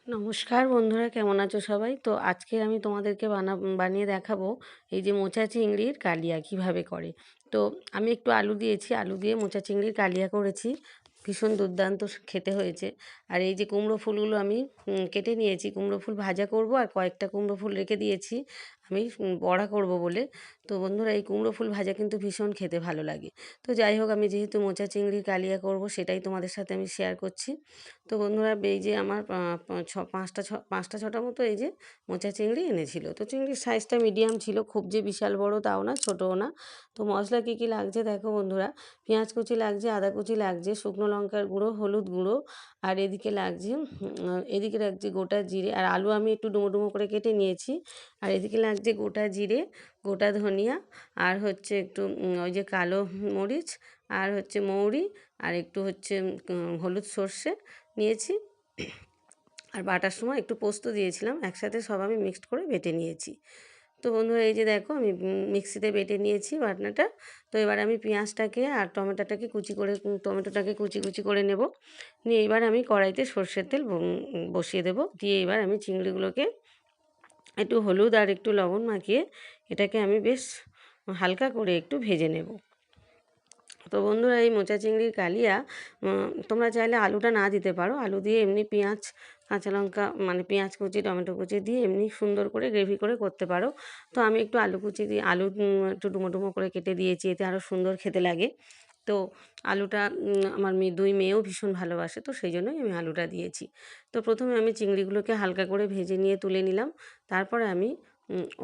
নমস্কার বন্ধুরা, কেমন আছো সবাই? তো আজকে আমি তোমাদেরকে বানিয়ে দেখাবো এই যে মোচা চিংড়ির কালিয়া কিভাবে করে। তো আমি একটু আলু দিয়েছি, আলু দিয়ে মোচা চিংড়ির কালিয়া করেছি। ভীষণ দুর্দান্ত খেতে হয়েছে। আর এই যে কুমড়ো ফুলগুলো আমি কেটে নিয়েছি, কুমড়ো ফুল ভাজা করব আর কয়েকটা কুমড়ো ফুল রেখে দিয়েছি আমি বড়া করব বলে। তো বন্ধুরা, এই কুমড়ো ফুল ভাজা কিন্তু ভীষণ খেতে ভালো লাগে। তো যাই হোক, আমি যেহেতু মোচা চিংড়ির কালিয়া করব সেটাই তোমাদের সাথে আমি শেয়ার করছি। তো বন্ধুরা, এই যে আমার পাঁচটা ছটা মতো এই যে মোচা চিংড়ি এনেছিল। তো চিংড়ির সাইজটা মিডিয়াম ছিল, খুব যে বিশাল বড় তাও না, ছোটও না। তো মশলা কী কী লাগছে দেখো বন্ধুরা। পেঁয়াজ কুচি লাগছে, আদা কুচি লাগছে, শুকনো লঙ্কার গুঁড়ো, হলুদ গুঁড়ো, আর এদিকে লাগছে গোটা জিরে, আর আলু আমি একটু ডুমো ডুমো করে কেটে নিয়েছি। আর এদিকে লাগছে গোটা জিরে, গোটা ধনিয়া, আর হচ্ছে একটু ওই যে কালো মরিচ, আর হচ্ছে মৌরি, আর একটু হচ্ছে হলুদ সর্ষে নিয়েছি। আর বাটার সময় একটু পোস্ত দিয়েছিলাম, একসাথে সব আমি মিক্সড করে বেটে নিয়েছি। তো বন্ধুরা, এই যে দেখো আমি মিক্সিতে বেটে নিয়েছি বাটনাটা। তো এবার আমি পেঁয়াজটাকে আর টমেটোটাকে কুচি কুচি করে নেব। নিয়ে এবার আমি কড়াইতে সর্ষের তেল বসিয়ে দেব। দিয়ে এবার আমি চিংড়িগুলোকে একটু হলুদ আর একটু লবণ মাখিয়ে এটাকে আমি বেশ হালকা করে একটু ভেজে নেব। তো বন্ধুরা, এই মোচা চিংড়ির কালিয়া তোমরা চাইলে আলুটা না দিতে পারো, আলু দিয়ে এমনি পেঁয়াজ, কাঁচা লঙ্কা, মানে পেঁয়াজ কুচি, টমেটো কুচি দিয়ে এমনি সুন্দর করে গ্রেভি করে করতে পারো। তো আমি একটু আলু কুচি দিয়ে একটু ডুমো ডুমো করে কেটে দিয়েছি, এতে আরও সুন্দর খেতে লাগে। তো আলুটা আমার দুই মেয়েও ভীষণ ভালোবাসে, তো সেই জন্যই আমি আলুটা দিয়েছি। তো প্রথমে আমি চিংড়িগুলোকে হালকা করে ভেজে নিয়ে তুলে নিলাম। তারপরে আমি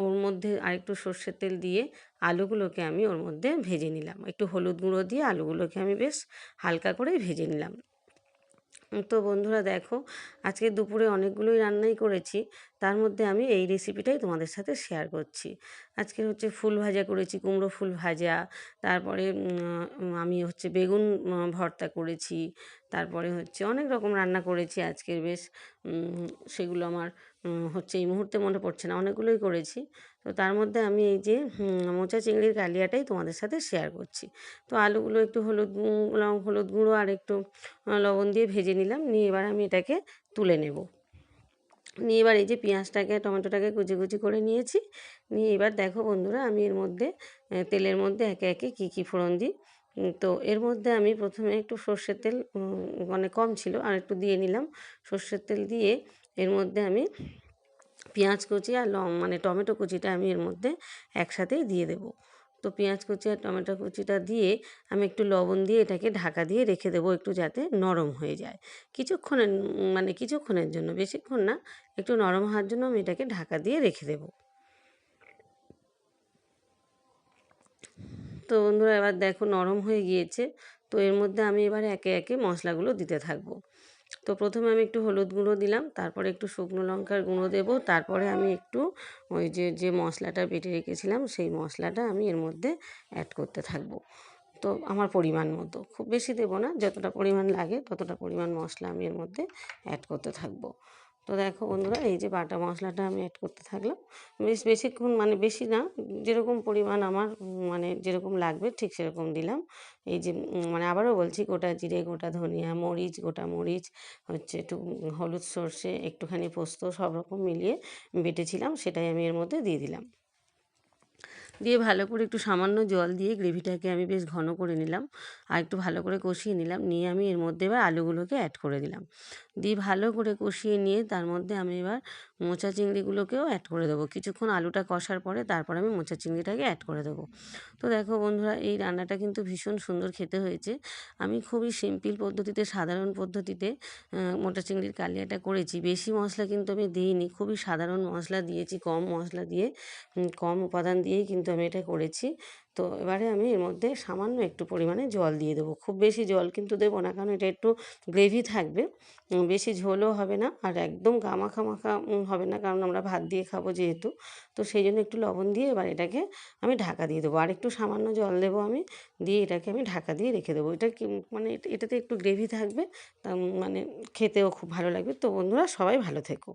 ওর মধ্যে আরেকটু সর্ষের তেল দিয়ে আলুগুলোকে আমি ওর মধ্যে ভেজে নিলাম। একটু হলুদ গুঁড়ো দিয়ে আলুগুলোকে আমি বেশ হালকা করে ভেজে নিলাম। তো বন্ধুরা দেখো, আজকে দুপুরে অনেকগুলোই রান্নাই করেছি, তার মধ্যে আমি এই রেসিপিটাই তোমাদের সাথে শেয়ার করছি। আজকে হচ্ছে ফুল ভাজা করেছি, কুমড়ো ফুল ভাজা, তারপরে আমি হচ্ছে বেগুন ভর্তা করেছি, তারপরে হচ্ছে অনেক রকম রান্না করেছি আজকের বেশ। সেগুলো আমার হচ্ছে এই মুহূর্তে মনে পড়ছে না, অনেকগুলোই করেছি। তো তার মধ্যে আমি এই যে মোচা চিংড়ির কালিয়াটাই তোমাদের সাথে শেয়ার করছি। তো আলুগুলো একটু হলুদ গুঁড়ো আর একটু লবণ দিয়ে ভেজে নিলাম। নিয়ে এবার আমি এটাকে তুলে নেব। নিয়ে এবার এই যে পেঁয়াজটাকে, টমেটোটাকে কুচি কুচি করে নিয়েছি। নিয়ে এবার দেখো বন্ধুরা, আমি এর মধ্যে তেলের মধ্যে একে একে কী কী ফোড়ন দিই। তো এর মধ্যে আমি প্রথমে একটু সর্ষের তেল, মানে কম ছিল, আর একটু দিয়ে নিলাম। সর্ষের তেল দিয়ে এর মধ্যে আমি পেঁয়াজ কুচি আর মানে টমেটো কুচিটা আমি এর মধ্যে একসাথেই দিয়ে দেবো। তো পেঁয়াজ কুচি আর টমেটো কুচিটা দিয়ে আমি একটু লবণ দিয়ে এটাকে ঢাকা দিয়ে রেখে দেবো, একটু যাতে নরম হয়ে যায়। কিছুক্ষণের জন্য, বেশিক্ষণ না, একটু নরম হওয়ার জন্য আমি এটাকে ঢাকা দিয়ে রেখে দেবো। তো বন্ধুরা, এবার দেখো নরম হয়ে গিয়েছে। তো এর মধ্যে আমি এবার একে একে মশলাগুলো দিতে থাকবো। তো প্রথমে আমি একটু হলুদ গুঁড়ো দিলাম, তারপরে একটু শুকনো লঙ্কার গুঁড়ো দেবো, তারপরে আমি একটু ওই যে মশলাটা বেটে রেখেছিলাম সেই মশলাটা আমি এর মধ্যে অ্যাড করতে থাকবো। তো আমার পরিমাণ মতো, খুব বেশি দেবো না, যতটা পরিমাণ লাগে ততটা পরিমাণ মশলা আমি এর মধ্যে অ্যাড করতে থাকবো। তো দেখো বন্ধুরা, এই যে বাটা মশলাটা আমি অ্যাড করতে থাকলাম। বেশিক্ষণ, মানে বেশি না, যেরকম পরিমাণ আমার মানে যেরকম লাগবে ঠিক সেরকম দিলাম। এই যে মানে আবারও বলছি, গোটা জিরে, গোটা ধনিয়া, মরিচ, গোটা মরিচ, হচ্ছে একটু হলুদ, সর্ষে, একটুখানি পোস্ত, সব রকম মিলিয়ে বেটেছিলাম, সেটাই আমি এর মধ্যে দিয়ে দিলাম। দিয়ে ভালো করে একটু সামান্য জল দিয়ে গ্রেভিটাকে আমি বেশ ঘন করে নিলাম, আর একটু ভালো করে কষিয়ে নিলাম। নিয়ে আমি এর মধ্যে এবার আলুগুলোকে অ্যাড করে দিলাম। দিয়ে ভালো করে কষিয়ে নিয়ে তার মধ্যে আমি এবার মোচা চিংড়িগুলোকেও অ্যাড করে দেবো। কিছুক্ষণ আলুটা কষার পরে তারপর আমি মোচা চিংড়িটাকে অ্যাড করে দেবো। তো দেখো বন্ধুরা, এই রান্নাটা কিন্তু ভীষণ সুন্দর খেতে হয়েছে। আমি খুবই সিম্পল পদ্ধতিতে, সাধারণ পদ্ধতিতে মোটা চিংড়ির কালিয়াটা করেছি। বেশি মশলা কিন্তু আমি দিইনি, খুবই সাধারণ মশলা দিয়েছি, কম মশলা দিয়ে, কম উপাদান দিয়েই কিন্তু আমি এটা করেছি। তো এবারে আমি এর মধ্যে সামান্য একটু পরিমাণে জল দিয়ে দেবো। খুব বেশি জল কিন্তু দেবো না, কারণ এটা একটু গ্রেভি থাকবে, বেশি ঝোলও হবে না, আর একদম গামাখা মাখা হবে না, কারণ আমরা ভাত দিয়ে খাবো যেহেতু। তো সেই জন্য একটু লবণ দিয়ে এবার এটাকে আমি ঢাকা দিয়ে দেবো, আর একটু সামান্য জল দেবো আমি, দিয়ে এটাকে আমি ঢাকা দিয়ে রেখে দেবো। এটা কি মানে এটাতে একটু গ্রেভি থাকবে, তা মানে খেতেও খুব ভালো লাগবে। তো বন্ধুরা, সবাই ভালো থেকো।